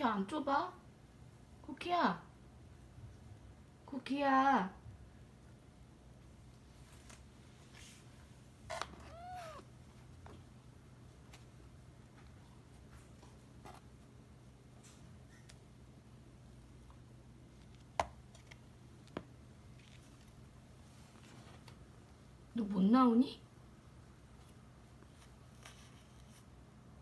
이렇게 안 좁아? 쿠키야, 쿠키야. 너 못 나오니?